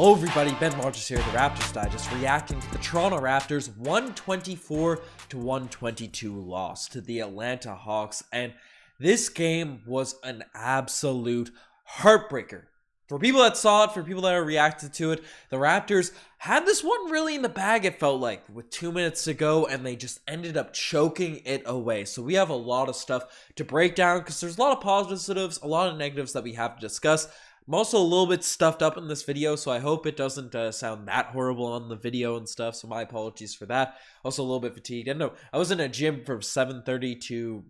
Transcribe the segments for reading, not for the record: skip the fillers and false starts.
Hello everybody, Ben Rogers here, the Raptors Digest, reacting to the Toronto Raptors 124-122 loss to the Atlanta Hawks, and this game was an absolute heartbreaker. For people that saw it, for people that are reacted to it, the Raptors had this one really in the bag, it felt like, with 2 minutes to go, and they just ended up choking it away. So we have a lot of stuff to break down, because there's a lot of positives, a lot of negatives that we have to discuss. I'm also a little bit stuffed up in this video, so I hope it doesn't sound that horrible on the video and stuff, so my apologies for that. Also a little bit fatigued. I know I was in a gym from 7:30 to,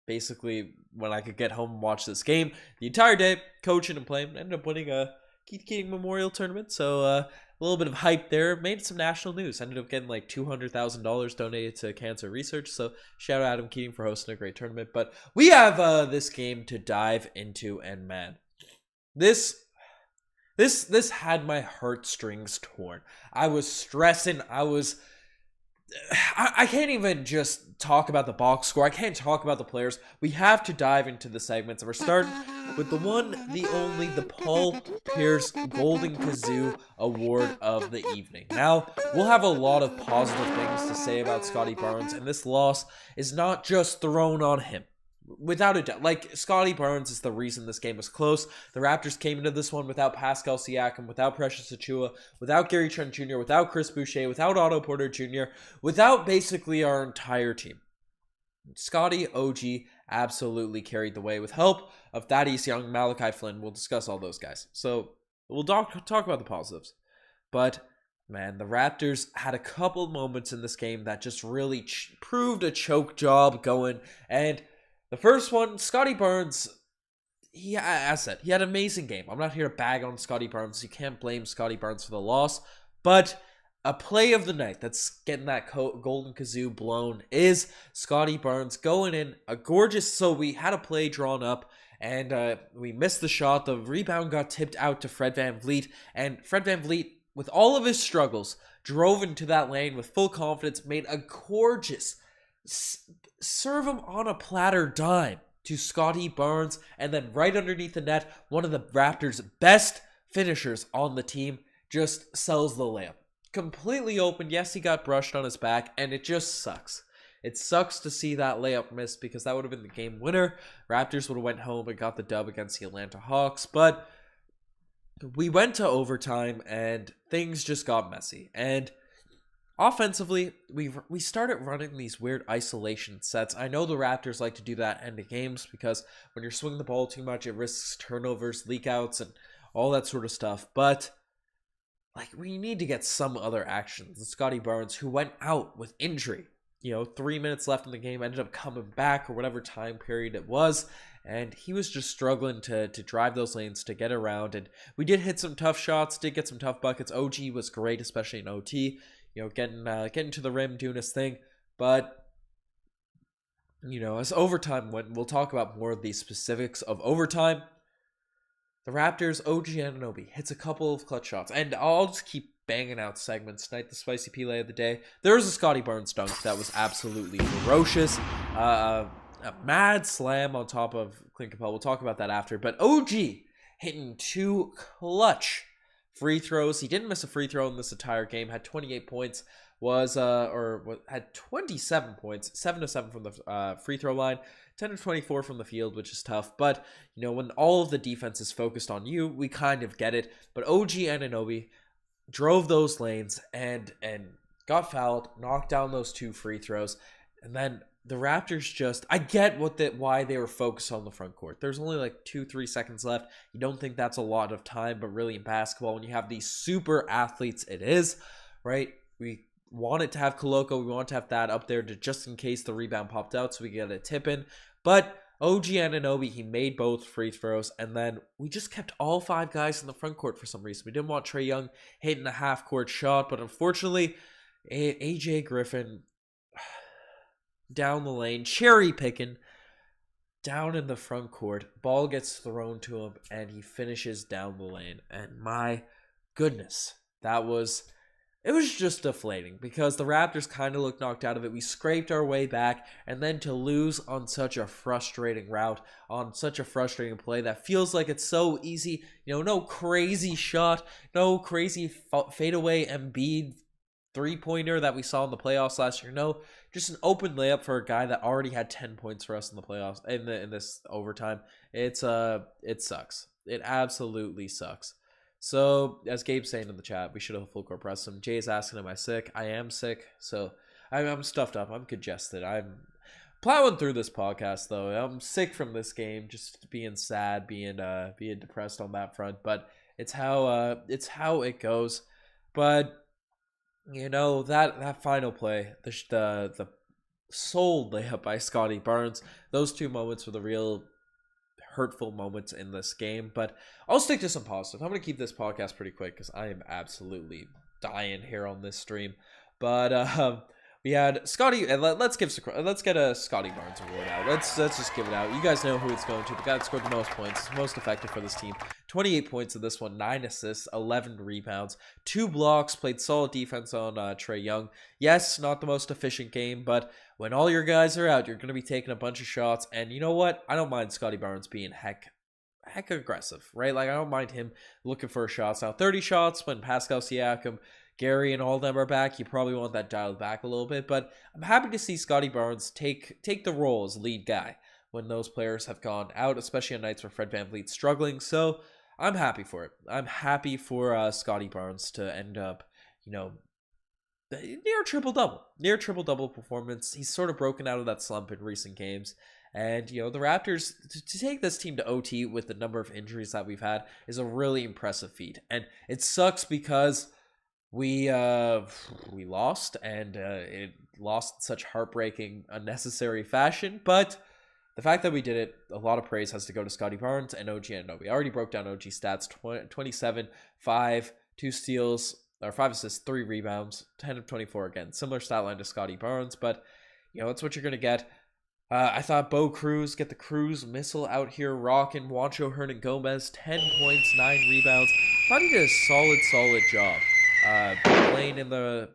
basically when I could get home and watch this game the entire day, coaching and playing. Ended up winning a Keith Keating Memorial Tournament, so a little bit of hype there. Made some national news. Ended up getting like $200,000 donated to cancer research, so shout out Adam Keating for hosting a great tournament. But we have this game to dive into, and man, This had my heartstrings torn. I was stressing. I can't even just talk about the box score. I can't talk about the players. We have to dive into the segments. And we're starting with the one, the only, the Paul Pierce Golden Kazoo Award of the evening. Now, we'll have a lot of positive things to say about Scottie Barnes, and this loss is not just thrown on him. Without a doubt, Scottie Barnes is the reason this game was close. The Raptors came into this one without Pascal Siakam, without Precious Achiuwa, without Gary Trent Jr., without Chris Boucher, without Otto Porter Jr., without basically our entire team. Scottie, OG, absolutely carried the way with help of Thaddeus Young, Malachi Flynn. We'll discuss all those guys. So we'll talk about the positives. But man, the Raptors had a couple moments in this game that just really proved a choke job going. And the first one, Scottie Barnes, he had an amazing game. I'm not here to bag on Scottie Barnes. You can't blame Scottie Barnes for the loss. But a play of the night that's getting that Golden Kazoo blown is Scottie Barnes going in a gorgeous. So we had a play drawn up, and we missed the shot. The rebound got tipped out to Fred VanVleet. And Fred VanVleet, with all of his struggles, drove into that lane with full confidence, made a gorgeous serve him on a platter dime to Scottie Barnes, and then right underneath the net, one of the Raptors' best finishers on the team just sells the layup. Completely open. Yes, he got brushed on his back, and it just sucks. It sucks to see that layup missed, because that would have been the game winner. Raptors would have went home and got the dub against the Atlanta Hawks, but we went to overtime, and things just got messy. And offensively, we started running these weird isolation sets. I know the Raptors like to do that end of games, because when you're swinging the ball too much, it risks turnovers, leakouts, and all that sort of stuff. But we need to get some other actions. Scottie Barnes, who went out with injury, 3 minutes left in the game, ended up coming back, or whatever time period it was, and he was just struggling to drive those lanes, to get around. And we did hit some tough shots, did get some tough buckets. OG was great, especially in OT. Getting to the rim, doing his thing. But, as overtime went, we'll talk about more of the specifics of overtime. The Raptors, OG Anunoby hits a couple of clutch shots. And I'll just keep banging out segments tonight. The spicy Pele of the day. There was a Scottie Barnes dunk that was absolutely ferocious. A mad slam on top of Clint Capela. We'll talk about that after. But OG hitting two clutch free throws. He didn't miss a free throw in this entire game. Had 28 points. Had 27 points. 7 of 7 from the free throw line. 10 of 24 from the field, which is tough. But when all of the defense is focused on you, we kind of get it. But OG Anunoby drove those lanes and got fouled, knocked down those 2 free throws, and then the Raptors just, I get why they were focused on the front court. There's only 2-3 seconds left. You don't think that's a lot of time, but really in basketball, when you have these super athletes, it is, right? We wanted to have Koloko, we wanted to have that up there just in case the rebound popped out, so we get a tip in. But OG Anunoby, he made both free throws, and then we just kept all 5 guys in the front court for some reason. We didn't want Trae Young hitting a half-court shot, but unfortunately, AJ Griffin down the lane, cherry picking, down in the front court. Ball gets thrown to him, and he finishes down the lane. And my goodness, that was it was just deflating because the Raptors kind of looked knocked out of it. We scraped our way back, and then to lose on such a frustrating route, on such a frustrating play that feels like it's so easy. No crazy shot, no crazy fadeaway Embiid three-pointer that we saw in the playoffs last year. No, just an open layup for a guy that already had 10 points for us in the playoffs in this overtime. It sucks. It absolutely sucks. So, as Gabe's saying in the chat, we should have full court press him. Jay's asking, am I sick? I am sick, so I'm stuffed up. I'm congested. I'm plowing through this podcast, though. I'm sick from this game, just being sad, being depressed on that front. But it's how it goes. But that final play, the soul layup by Scottie Barnes, those two moments were the real hurtful moments in this game. But I'll stick to some positive. I'm going to keep this podcast pretty quick because I am absolutely dying here on this stream. But we had Scottie, and let's get a Scottie Barnes award out. Let's just give it out. You guys know who it's going to. The guy that scored the most points, most effective for this team. 28 points in this one, 9 assists, 11 rebounds, 2 blocks, played solid defense on Trae Young. Yes, not the most efficient game, but when all your guys are out, you're going to be taking a bunch of shots. And you know what? I don't mind Scottie Barnes being heck aggressive, right? Like, I don't mind him looking for shots. Now, 30 shots when Pascal Siakam, Gary, and all of them are back. You probably want that dialed back a little bit, but I'm happy to see Scottie Barnes take the role as lead guy when those players have gone out, especially on nights where Fred VanVleet's struggling. So I'm happy for it. I'm happy for Scottie Barnes to end up, near triple-double performance. He's sort of broken out of that slump in recent games. And, the Raptors, to take this team to OT with the number of injuries that we've had is a really impressive feat. And it sucks because we lost, and it lost in such heartbreaking, unnecessary fashion. But the fact that we did it, a lot of praise has to go to Scottie Barnes and OG Anunoby. We already broke down OG stats: 27, 5, 2 steals, or 5 assists, 3 rebounds, 10 of 24 again. Similar stat line to Scottie Barnes, but that's what you're gonna get. I thought Bo Cruz, get the Cruz missile out here rocking. Juancho Hernan-Gomez, 10 points, 9 rebounds. Thought he did a solid job. Playing in the,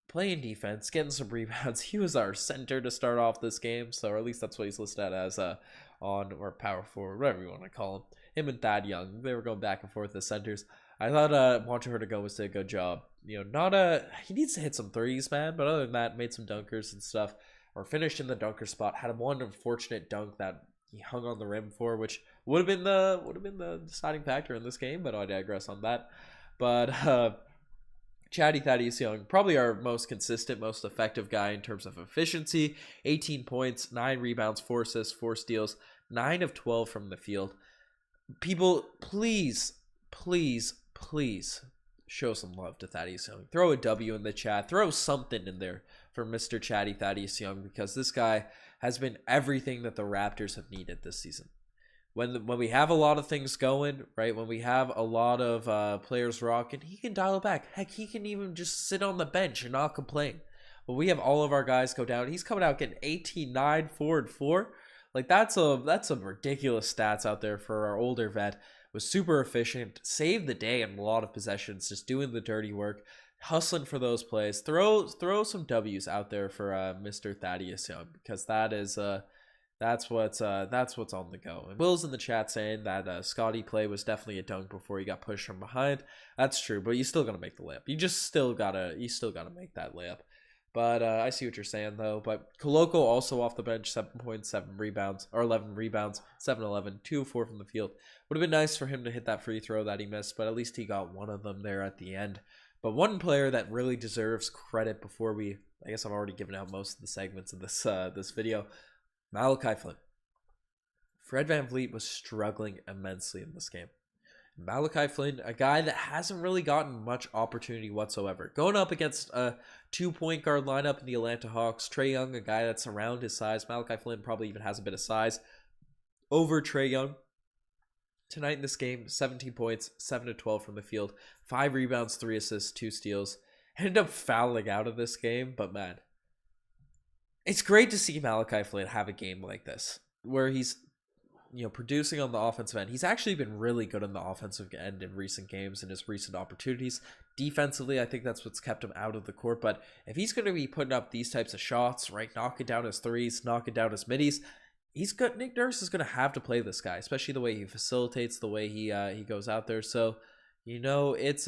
playing defense, getting some rebounds. He was our center to start off this game, so or at least that's what he's listed as or power forward, whatever you want to call him. Him and Thad Young, they were going back and forth as centers. I thought Juancho Hernan-Gomez did a good job. He needs to hit some threes, man, but other than that, made some dunkers and stuff, or finished in the dunker spot. Had one unfortunate dunk that he hung on the rim for, which would have been the deciding factor in this game, but I digress on that. But Chatty Thaddeus Young, probably our most consistent, most effective guy in terms of efficiency. 18 points, 9 rebounds, 4 assists, 4 steals, 9 of 12 from the field. People, please show some love to Thaddeus Young. Throw a W in the chat. Throw something in there for Mr. Chatty Thaddeus Young, because this guy has been everything that the Raptors have needed this season. When we have a lot of things going, right, when we have a lot of players rocking, he can dial it back. Heck, he can even just sit on the bench and not complain. But we have all of our guys go down. He's coming out getting 18, 9, 4, and 4. Like, that's some ridiculous stats out there for our older vet. Was super efficient, saved the day in a lot of possessions, just doing the dirty work, hustling for those plays. Throw some W's out there for Mr. Thaddeus Young, because that's what's on the go. And Will's in the chat saying that Scottie play was definitely a dunk before he got pushed from behind. That's true, but you still gotta make the layup. You still gotta make that layup. But I see what you're saying, though. But Koloko also off the bench, 7.7 rebounds, or 11 rebounds, 7-11, 2 of 4 from the field. Would have been nice for him to hit that free throw that he missed, but at least he got one of them there at the end. But one player that really deserves credit before I guess I've already given out most of the segments of this video, Malachi Flynn. Fred VanVleet was struggling immensely in this game. Malachi Flynn, a guy that hasn't really gotten much opportunity whatsoever. Going up against a 2-point guard lineup in the Atlanta Hawks. Trae Young, a guy that's around his size. Malachi Flynn probably even has a bit of size over Trae Young. Tonight in this game, 17 points, 7 of 12 from the field. 5 rebounds, 3 assists, 2 steals. Ended up fouling out of this game, but man, it's great to see Malachi Flynn have a game like this, where he's producing on the offensive end. He's actually been really good on the offensive end in recent games and his recent opportunities. Defensively, I think that's what's kept him out of the court. But if he's going to be putting up these types of shots, right, knocking down his threes, knocking down his middies, Nick Nurse is going to have to play this guy, especially the way he facilitates, the way he goes out there. So, it's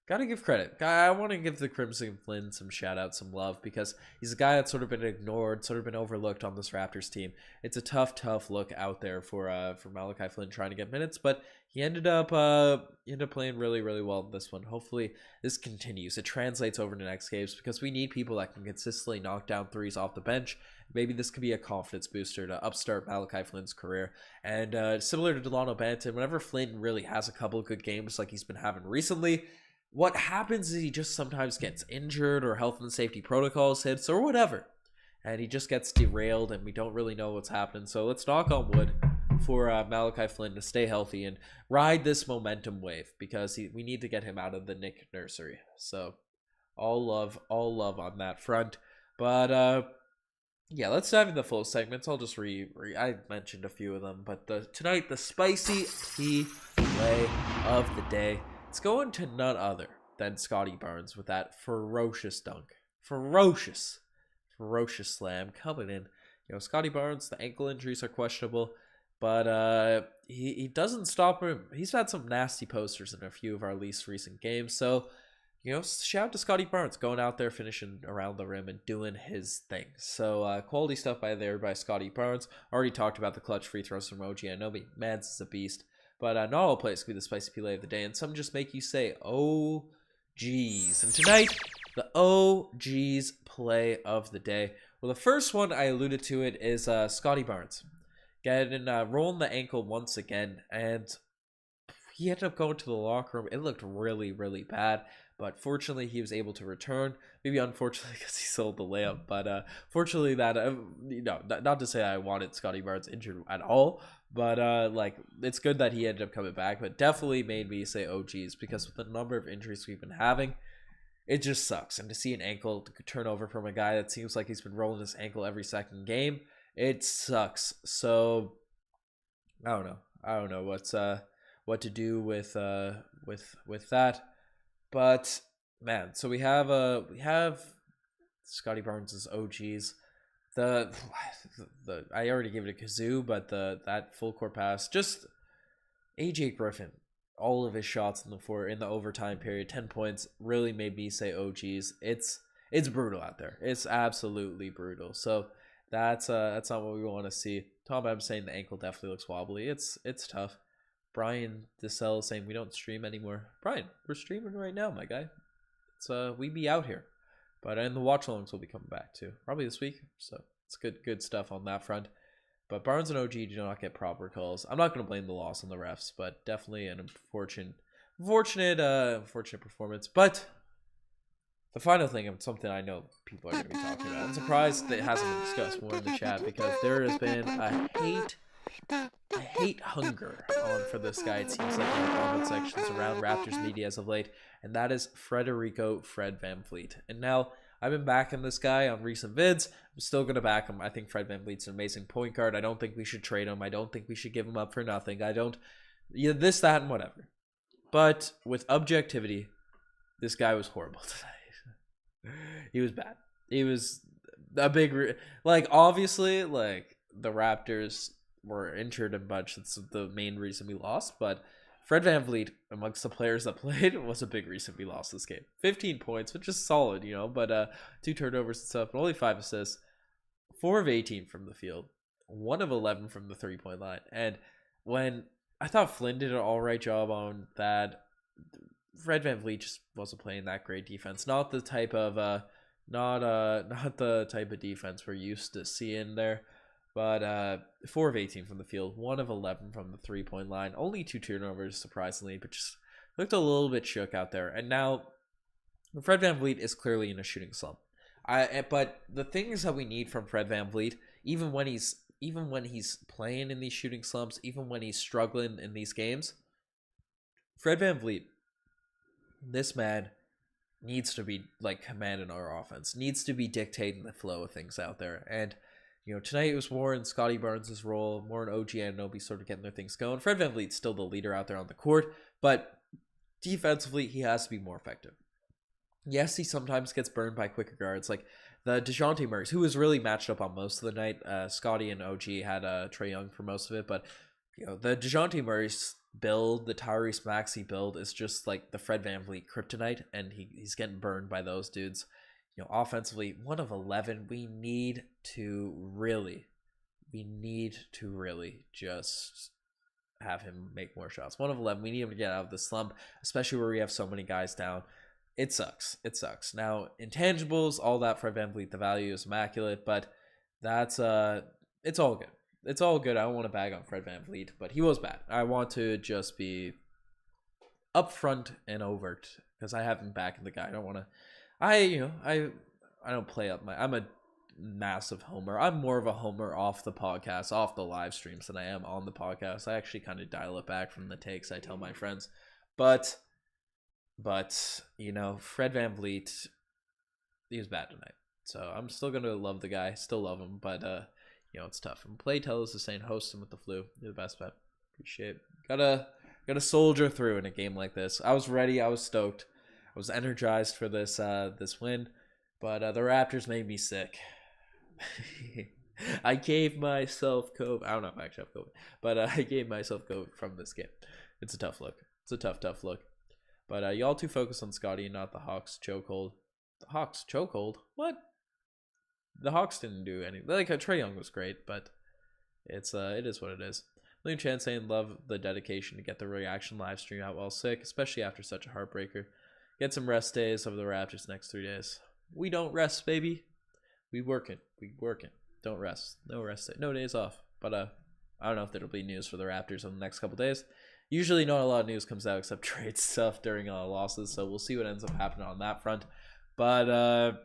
gotta give credit. I want to give the Crimson Flynn some shout out, some love, because he's a guy that's sort of been ignored, sort of been overlooked on this Raptors team. It's a tough look out there for Malachi Flynn trying to get minutes, but he ended up playing really well in this one. Hopefully this continues. It translates over to next games, because we need people that can consistently knock down threes off the bench. Maybe this could be a confidence booster to upstart Malachi Flynn's career. And similar to Delano Banton, whenever Flynn really has a couple of good games like he's been having recently, what happens is he just sometimes gets injured, or health and safety protocols hits, or whatever. And he just gets derailed, and we don't really know what's happening. So let's knock on wood for Malachi Flynn to stay healthy and ride this momentum wave, because we need to get him out of the Nick nursery. So all love on that front. But yeah, let's dive into the full segments. I'll just I mentioned a few of them, but tonight the spicy tea play of the day. It's going to none other than Scottie Barnes with that ferocious dunk. Ferocious slam coming in. Scottie Barnes, the ankle injuries are questionable, but he doesn't stop him. He's had some nasty posters in a few of our least recent games. So, shout out to Scottie Barnes going out there, finishing around the rim and doing his thing. So, quality stuff by Scottie Barnes. Already talked about the clutch free throws from OG Anunoby. Mans is a beast. But not all plays could be the spicy play of the day, and some just make you say, oh, geez. And tonight, the oh, geez play of the day. Well, the first one, I alluded to it, is Scottie Barnes. Rolling the ankle once again, and he ended up going to the locker room. It looked really bad, but fortunately, he was able to return. Maybe unfortunately, because he sold the layup, but fortunately, that, not to say I wanted Scottie Barnes injured at all, but it's good that he ended up coming back, but definitely made me say, oh, geez, because with the number of injuries we've been having, it just sucks. And to see an ankle turn over from a guy that seems like he's been rolling his ankle every second game, it sucks. So I don't know what to do with that. But man, so we have Scottie Barnes's OGs. The I already gave it a kazoo, but that full court pass, just AJ Griffin, all of his shots in the overtime period, 10 points, really made me say, oh geez, it's brutal out there. It's absolutely brutal. So that's not what we want to see. Tom M saying the ankle definitely looks wobbly. It's tough. Brian DeSell saying we don't stream anymore. Brian, we're streaming right now, my guy. It's we be out here. But and the watch alongs will be coming back too, probably this week. So it's good stuff on that front. But Barnes and OG do not get proper calls. I'm not going to blame the loss on the refs, but definitely an unfortunate performance. But the final thing, and something I know people are going to be talking about. I'm surprised that it hasn't been discussed more in the chat, because there has been a hate hunger on for this guy, it seems like, in the comment sections around Raptors media as of late, and that is Fred VanVleet. And now, I've been backing this guy on recent vids. I'm still going to back him. I think Fred VanVleet's an amazing point guard. I don't think we should trade him. I don't think we should give him up for nothing. This, that, and whatever. But with objectivity, this guy was horrible tonight. He was bad. He was a big... obviously, the Raptors were injured a bunch. That's the main reason we lost. But Fred VanVleet, amongst the players that played, was a big reason we lost this game. 15 points, which is solid, but 2 turnovers and stuff, but only 5 assists. 4 of 18 from the field. 1 of 11 from the 3-point line. And when I thought Flynn did an all right job on that, Fred VanVleet just wasn't playing that great defense. Not the type of defense we're used to seeing there. But 4 of 18 from the field, 1 of 11 from the 3-point line. Only 2 turnovers, surprisingly, but just looked a little bit shook out there. And now Fred VanVleet is clearly in a shooting slump. But the things that we need from Fred VanVleet, even when he's playing in these shooting slumps, even when he's struggling in these games, Fred VanVleet, this man needs to be commanding our offense, needs to be dictating the flow of things out there. And tonight it was more in Scottie Barnes' role, more in OG Anunoby sort of getting their things going. Fred VanVleet's still the leader out there on the court, but defensively, he has to be more effective. Yes, he sometimes gets burned by quicker guards, like the DeJounte Murrays, who was really matched up on most of the night. Scottie and OG had Trae Young for most of it, but the DeJounte Murray's build, the Tyrese Maxey build, is just like the Fred VanVleet kryptonite, and he's getting burned by those dudes. Offensively, 1 of 11. We need to really just have him make more shots. 1 of 11. We need him to get out of the slump, especially where we have so many guys down. It sucks. Now, intangibles, all that for VanVleet, the value is immaculate, but that's it's all good. It's all good. I don't want to bag on Fred VanVleet, but he was bad. I want to just be upfront and overt because I have him backing the guy. I don't want to. I don't play up I'm a massive homer. I'm more of a homer off the podcast, off the live streams than I am on the podcast. I actually kind of dial it back from the takes I tell my friends, but Fred VanVleet, he was bad tonight. So I'm still gonna love the guy, still love him, but it's tough. And Playtel is the saying, host him with the flu. You're the best bet. Appreciate it. Gotta soldier through in a game like this. I was ready. I was stoked. I was energized for this win, but the Raptors made me sick. I gave myself COVID. I don't know if I actually have COVID, but I gave myself COVID from this game. It's a tough look. It's a tough look. But y'all too focused on Scottie and not the Hawks chokehold. The Hawks chokehold? What? The Hawks didn't do anything. Like Trae Young was great, but it is what it is. Liam Chan saying love the dedication to get the reaction live stream out while sick, especially after such a heartbreaker. Get some rest days over the Raptors next 3 days. We don't rest, baby. We working. Don't rest. No rest day. No days off. But I don't know if there'll be news for the Raptors in the next couple days. Usually not a lot of news comes out except trade stuff during losses, so we'll see what ends up happening on that front. But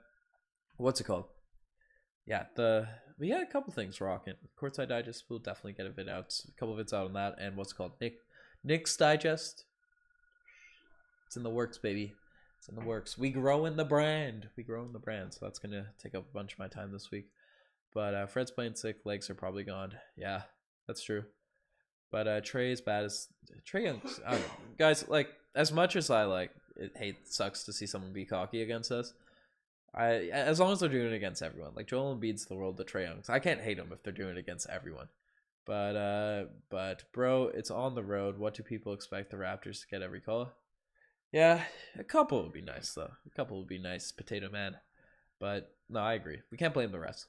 what's it called? Yeah, we had a couple things rocking. Courtside Digest will definitely get a couple of vids out on that, and what's it called? Nick's Digest. It's in the works, baby. It's in the works. We grow in the brand. So that's gonna take up a bunch of my time this week. But Fred's playing sick. Legs are probably gone. Yeah, that's true. But Trae is bad as Trae Young. Guys, like, as much as I sucks to see someone be cocky against us. As long as they're doing it against everyone, like Joel Embiid's the world of Trae Young. I can't hate them if they're doing it against everyone. But bro, it's on the road. What do people expect the Raptors to get every call? Yeah, a couple would be nice though. A couple would be nice, Potato Man. But no, I agree. We can't blame the refs.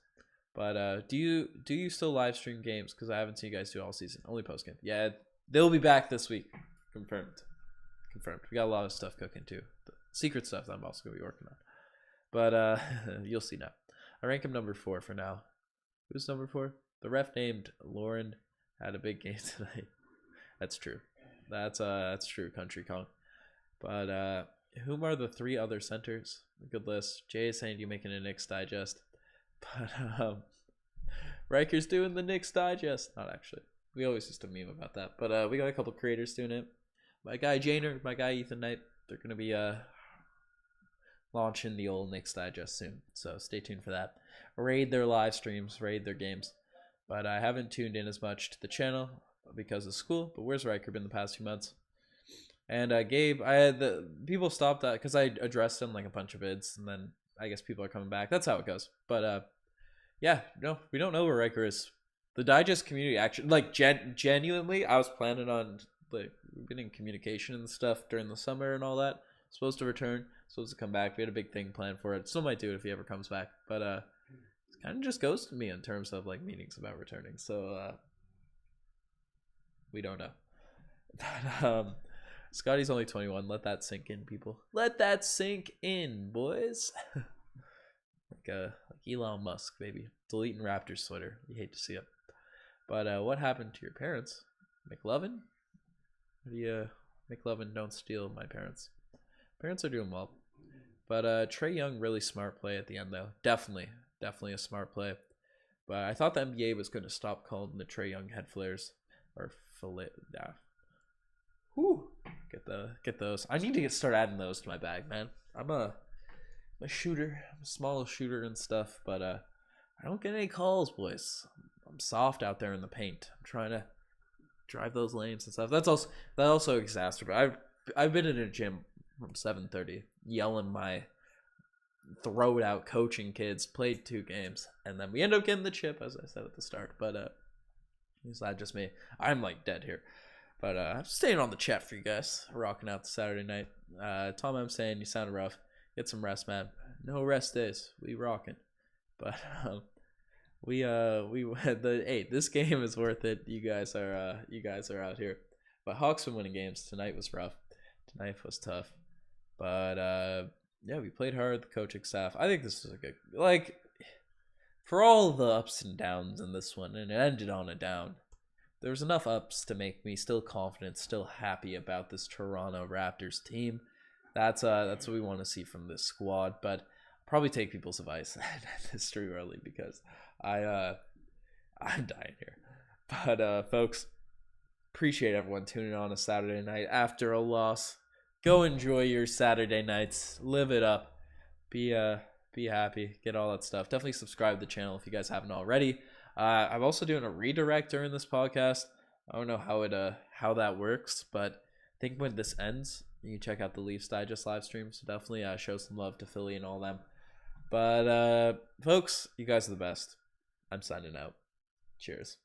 But do you still live stream games? Because I haven't seen you guys do all season. Only post game. Yeah, they'll be back this week. Confirmed. We got a lot of stuff cooking too. The secret stuff that I'm also gonna be working on. But you'll see now. I rank him number 4 for now. Who's number 4? The ref named Lauren had a big game tonight. That's true. That's true, Country Kong. But whom are the 3 other centers? Good list. Jay is saying you making a Knicks Digest. But Riker's doing the Knicks Digest. Not actually. We always used to meme about that. But we got a couple creators doing it. My guy Janer, my guy Ethan Knight. They're gonna be launching the old Knicks Digest soon. So stay tuned for that. Raid their live streams, raid their games. But I haven't tuned in as much to the channel because of school. But where's Riker been the past few months? And Gabe, I had people stopped that because I addressed him like a bunch of vids, and then I guess people are coming back. That's how it goes. But yeah, no, we don't know where Riker is. The Digest community actually, like, genuinely, I was planning on getting communication and stuff during the summer and all that. Supposed to return, supposed to come back. We had a big thing planned for it. Still might do it if he ever comes back. But it kind of just ghosted me in terms of like meetings about returning. So we don't know. But, Scottie's only 21. Let that sink in, people. Let that sink in, boys. like Elon Musk, baby. Deleting Raptors Twitter. You hate to see it. But what happened to your parents? McLovin? How do you McLovin don't steal my parents? Parents are doing well. But Trae Young, really smart play at the end, though. Definitely a smart play. But I thought the NBA was going to stop calling the Trae Young head flares. Or fillet. Yeah. Whew. Get those. I need to start adding those to my bag, man. I'm a shooter. I'm a small shooter and stuff. But I don't get any calls, boys. I'm soft out there in the paint. I'm trying to drive those lanes and stuff. That also exacerbates. I've been in a gym from 7:30 yelling my throat out, coaching kids, played 2 games, and then we end up getting the chip, as I said at the start. But is that just me? I'm like dead here. But I'm staying on the chat for you guys, rocking out the Saturday night. Tom, I'm saying you sound rough. Get some rest, man. No rest days. We rocking. But this game is worth it. You guys are out here. But Hawks been winning games. Tonight was rough. Tonight was tough. But yeah, we played hard. The coaching staff. I think this was a good, like, for all the ups and downs in this one, and it ended on a down. There was enough ups to make me still confident, still happy about this Toronto Raptors team. That's what we want to see from this squad. But I'll probably take people's advice at this stream early because I'm dying here. But folks, appreciate everyone tuning on a Saturday night after a loss. Go enjoy your Saturday nights. Live it up. Be happy. Get all that stuff. Definitely subscribe to the channel if you guys haven't already. I'm also doing a redirect during this podcast. I don't know how that works, but I think when this ends, you can check out the Leafs Digest live stream. So definitely show some love to Philly and all them. But folks, you guys are the best. I'm signing out. Cheers.